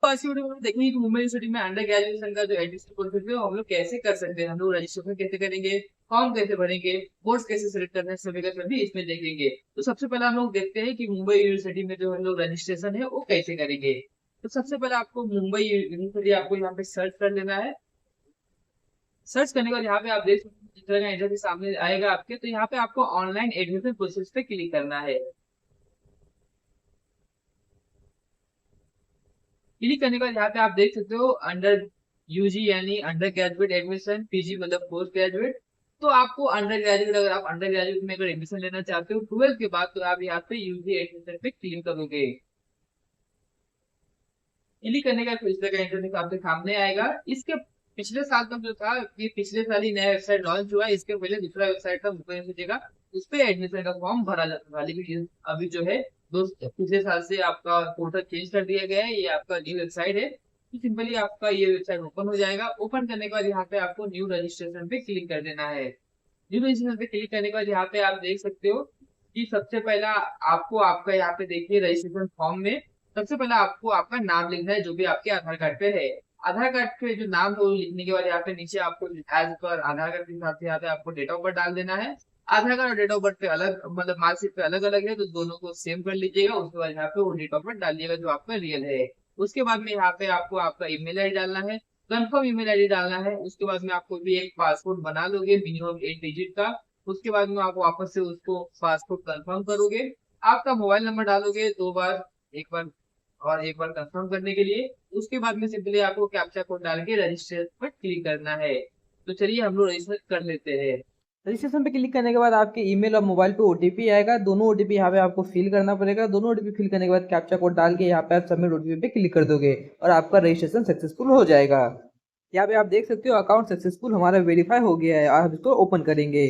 तो आज की वीडियो में देखेंगे कि मुंबई यूनिवर्सिटी में अंडर ग्रेजुएशन का जो एडमिशन प्रोसेस है वो हम लोग कैसे कर सकते हैं, हम लोग रजिस्ट्रेशन कैसे करेंगे, फॉर्म कैसे भरेंगे, कोर्स कैसे सिलेक्ट करना है, सभी का सभी इसमें देखेंगे। तो सबसे पहले हम लोग देखते हैं कि मुंबई यूनिवर्सिटी में जो हम लोग रजिस्ट्रेशन है वो कैसे करेंगे। तो सबसे पहले आपको मुंबई यूनिवर्सिटी आपको यहाँ पे सर्च कर लेना है। सर्च करने के बाद यहाँ पे आप देख सकते हैं जिस तरह का इंटरफेस सामने आएगा आपके, तो यहाँ पे आपको ऑनलाइन एडमिशन प्रोसेस पे क्लिक करना है। क्लिक करने के बाद यहाँ पे आप देख सकते हो अंडर यूजी यानी अंडर ग्रेजुएट एडमिशन, पीजी मतलब पोस्ट ग्रेजुएट। तो आपको अंडर ग्रेजुएट, अगर आप अंडर ग्रेजुएट में अगर एडमिशन लेना चाहते हो 12 के बाद, तो आप यहाँ पे यूजी एडमिशन पे क्लिक करोगे। क्लिक करने का इस तरह का इंटरफेस आपके सामने आएगा। इसके पिछले साल का जो था, ये पिछले साल ही नया वेबसाइट लॉन्च हुआ है। इसके पहले दूसरा वेबसाइट था मुंबई यूनिवर्सिटी का, उस पे एडमिशन का फॉर्म भरा जाता था। लेकिन अभी जो है पिछले साल से आपका पोर्टल चेंज कर दिया गया है, ये आपका न्यू वेबसाइट है। तो सिंपली आपका ये वेबसाइट ओपन हो जाएगा। ओपन करने के बाद यहाँ पे आपको न्यू रजिस्ट्रेशन पे क्लिक कर देना है। न्यू रजिस्ट्रेशन पे क्लिक करने के बाद यहाँ पे आप देख सकते हो कि सबसे पहला आपको आपका यहाँ पे देखिए रजिस्ट्रेशन फॉर्म में सबसे पहले आपको आपका नाम लिखना है जो भी आपके आधार कार्ड पे है। आधार कार्ड पे जो नाम है वो लिखने के बाद यहाँ पे नीचे आपको एज पर आधार कार्ड के हिसाब से यहाँ पे आपको डेट ऑफ बर्थ डाल देना है। आधार कार्ड और डेट ऑफ बर्थ पे अलग, मतलब मार्कशीट पे अलग अलग है, तो दोनों को सेम कर लीजिएगा। उसके बाद यहाँ पे वो डेट ऑफ बर्थ डालिएगा जो आपका रियल है। उसके बाद में यहाँ पे आपको आपका ईमेल आईडी डालना है, कंफर्म ईमेल आईडी डालना है। उसके बाद में आपको भी एक पासपोर्ट बना लोगे मिनिमम 8 डिजिट का। उसके बाद में आप वापस से उसको पासपोर्ट कंफर्म करोगे। आपका मोबाइल नंबर डालोगे 2 बार, एक बार और एक बार कंफर्म करने के लिए। उसके बाद में सिंपली आपको कैप्चा कोड डाल के रजिस्टर पर क्लिक करना है। तो चलिए हम लोग रजिस्टर कर लेते हैं। रजिस्ट्रेशन पे क्लिक करने के बाद आपके ईमेल और मोबाइल पे ओटीपी आएगा। दोनों ओटीपी यहाँ पे आपको फिल करना पड़ेगा। दोनों ओटीपी फिल करने के बाद कैप्चा कोड डाल के यहाँ पे आप सबमिट ओटीपी पे क्लिक कर दोगे और आपका रजिस्ट्रेशन सक्सेसफुल हो जाएगा। यहाँ पे आप देख सकते हो अकाउंट सक्सेसफुल हमारा वेरीफाई हो गया है। आप इसको ओपन करेंगे।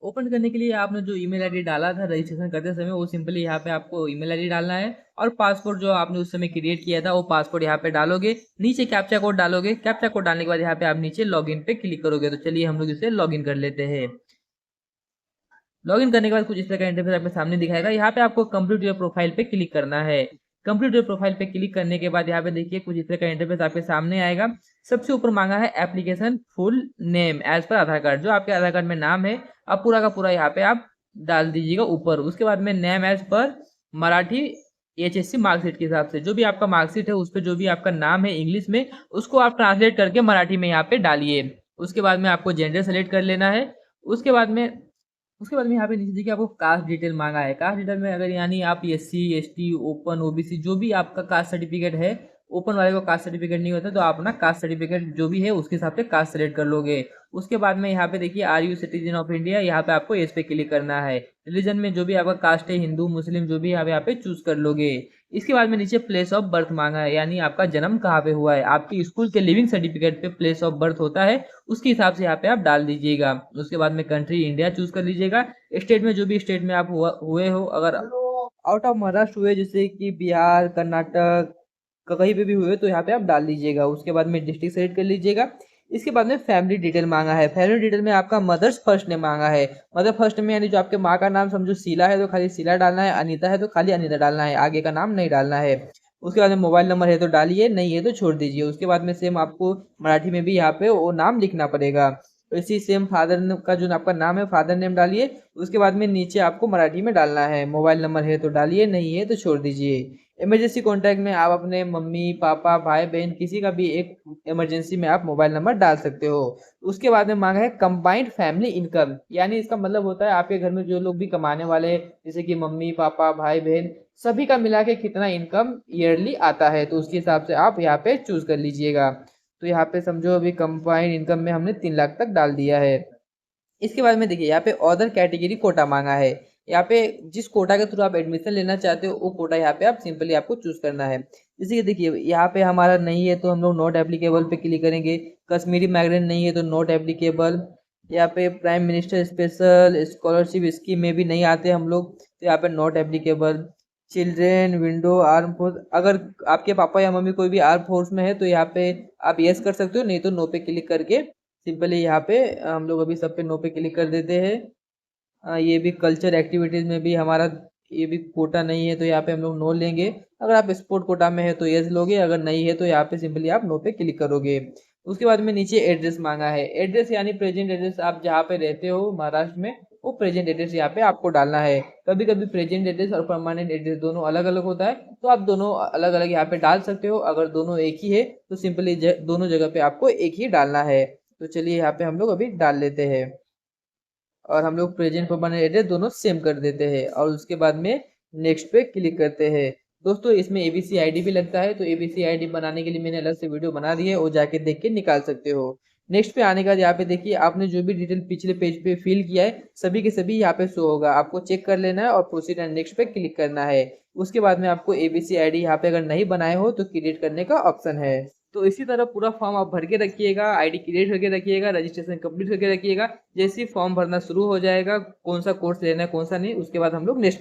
ओपन करने के लिए आपने जो ईमेल आईडी डाला था रजिस्ट्रेशन करते समय, वो सिंपली यहाँ पे आपको ईमेल आईडी डालना है और पासपोर्ट जो आपने उस समय क्रिएट किया था वो पासपोर्ट यहाँ पे डालोगे। नीचे कैप्चा कोड डालोगे। कैप्चा कोड डालने के बाद यहाँ पे आप नीचे लॉगिन पे क्लिक करोगे। तो चलिए हम लोग इसे लॉगिन कर लेते हैं। लॉगिन करने के बाद कुछ इस तरह का इंटरफेस आपके सामने दिखाएगा। यहाँ पे आपको कंप्लीट योर प्रोफाइल पे क्लिक करना है। कंप्लीट योर प्रोफाइल पे क्लिक करने के बाद यहाँ पे देखिए कुछ इस तरह का इंटरफेस आपके सामने आएगा। सबसे ऊपर मांगा है application full name as per आधार कार्ड। जो आपके आधार कार्ड में नाम है अब पूरा का पूरा यहाँ पे आप डाल दीजिएगा ऊपर। उसके बाद में name as per Marathi HSC marksheet के हिसाब से जो भी आपका मार्कशीट है उस पर जो भी आपका नाम है इंग्लिश में उसको आप ट्रांसलेट करके मराठी में यहाँ पे डालिए। उसके बाद में आपको जेंडर सेलेक्ट कर लेना है। उसके बाद में यहाँ पे नीचे देखिए आपको कास्ट डिटेल मांगा है। कास्ट डिटेल में अगर यानी आप एससी एसटी ओपन ओबीसी जो भी आपका कास्ट सर्टिफिकेट है, ओपन वाले को कास्ट सर्टिफिकेट नहीं होता तो आप अपना कास्ट सर्टिफिकेट जो भी है उसके हिसाब से कास्ट सेलेक्ट कर लोगे। उसके बाद में यहाँ पे देखिए are you citizen of India, यहाँ पे आपको इस पे क्लिक करना है। रिलीजन में जो भी आपका कास्ट है हिंदू मुस्लिम जो भी आप यहाँ पे चूज कर लोगे। इसके बाद में नीचे प्लेस ऑफ बर्थ मांगा है, यानी आपका जन्म कहाँ पे हुआ है। आपकी स्कूल के लिविंग सर्टिफिकेट पे प्लेस ऑफ बर्थ होता है, उसके हिसाब से यहाँ पे आप डाल दीजिएगा। उसके बाद में कंट्री इंडिया चूज कर लीजिएगा। स्टेट में जो भी स्टेट में आप हुए हो, अगर आउट ऑफ महाराष्ट्र हुए जैसे कि बिहार कर्नाटक कहीं पे भी हुए तो यहाँ पे आप डाल दीजिएगा। उसके बाद में डिस्ट्रिक्ट सेलेक्ट कर लीजिएगा। इसके बाद में फैमिली डिटेल मांगा है। फैमिली डिटेल में आपका मदर्स फर्स्ट नेम मांगा है। मदर फर्स्ट नेम यानी जो आपके माँ का नाम समझो शीला है तो खाली शीला डालना है, अनीता है तो खाली अनीता डालना है, आगे का नाम नहीं डालना है। उसके बाद में मोबाइल नंबर है तो डालिए, नहीं है तो छोड़ दीजिए। उसके बाद में सेम आपको मराठी में भी यहाँ पे वो नाम लिखना पड़ेगा। तो इसी सेम फादर का जो आपका नाम है फादर नेम डालिए। उसके बाद में नीचे आपको मराठी में डालना है। मोबाइल नंबर है तो डालिए, नहीं है तो छोड़ दीजिए। इमरजेंसी कॉन्टैक्ट में आप अपने मम्मी पापा भाई बहन किसी का भी एक इमरजेंसी में आप मोबाइल नंबर डाल सकते हो। उसके बाद में मांगा है कंबाइंड फैमिली इनकम, यानी इसका मतलब होता है आपके घर में जो लोग भी कमाने वाले जैसे कि मम्मी पापा भाई बहन सभी का मिला के कितना इनकम ईयरली आता है, तो उसके हिसाब से आप यहाँ पे चूज कर लीजिएगा। तो यहाँ पे समझो अभी कंबाइंड इनकम में हमने 3 लाख तक डाल दिया है। इसके बाद में देखिए यहाँ पे अदर कैटेगरी कोटा मांगा है। यहाँ पे जिस कोटा के थ्रू आप एडमिशन लेना चाहते हो वो कोटा यहाँ पे आप सिंपली आपको चूज करना है। जैसे कि देखिए यहाँ पे हमारा नहीं है तो हम लोग नॉट एप्लीकेबल पे क्लिक करेंगे। कश्मीरी माइग्रेंट नहीं है तो नॉट एप्लीकेबल। यहाँ पे prime minister special scholarship scheme में भी नहीं आते हम लोग तो यहाँ पे not applicable. Children window arm force, अगर आपके पापा या मम्मी कोई भी आर्म फोर्स में है तो यहाँ पे आप यस कर सकते हो, नहीं तो नो पे क्लिक करके सिंपली यहाँ पे हम लोग अभी सब पे नो पे क्लिक कर देते हैं। ये भी कल्चर एक्टिविटीज़ में भी हमारा ये भी कोटा नहीं है तो यहाँ पे हम लोग नो लेंगे। अगर आप स्पोर्ट कोटा में है तो यस लोगे, अगर नहीं है तो यहाँ पे सिंपली आप नो पे क्लिक करोगे। उसके बाद में नीचे एड्रेस मांगा है, एड्रेस यानी प्रेजेंट एड्रेस, आप जहाँ पे रहते हो महाराष्ट्र में वो प्रेजेंट एड्रेस यहाँ पे आपको डालना है। कभी कभी प्रेजेंट एड्रेस और परमानेंट एड्रेस दोनों अलग अलग होता है, तो आप दोनों अलग अलग यहाँ पे डाल सकते हो। अगर दोनों एक ही है तो सिंपली दोनों जगह पे आपको एक ही डालना है। तो चलिए यहाँ पे हम लोग अभी डाल लेते हैं और हम लोग प्रेजेंट परमानेंट एड्रेस दोनों सेम कर देते हैं और उसके बाद में नेक्स्ट पे क्लिक करते हैं। दोस्तों इसमें एबीसी आईडी भी लगता है, तो एबीसी आईडी बनाने के लिए मैंने अलग से वीडियो बना दी है, वो जाके देख के निकाल सकते हो। नेक्स्ट पे आने के बाद यहाँ पे देखिए आपने जो भी डिटेल पिछले पेज पे फिल किया है सभी के सभी यहाँ पे शो होगा, आपको चेक कर लेना है और प्रोसीड एंड नेक्स्ट पे क्लिक करना है। उसके बाद में आपको एबीसी आईडी यहाँ पे अगर नहीं बनाए हो तो क्रिएट करने का ऑप्शन है। तो इसी तरह पूरा फॉर्म आप भर के रखिएगा, आईडी क्रिएट करके रखिएगा, रजिस्ट्रेशन कंप्लीट करके रखिएगा। जैसे ही फॉर्म भरना शुरू हो जाएगा कौन सा कोर्स लेना है कौन सा नहीं, उसके बाद हम लोग नेक्स्ट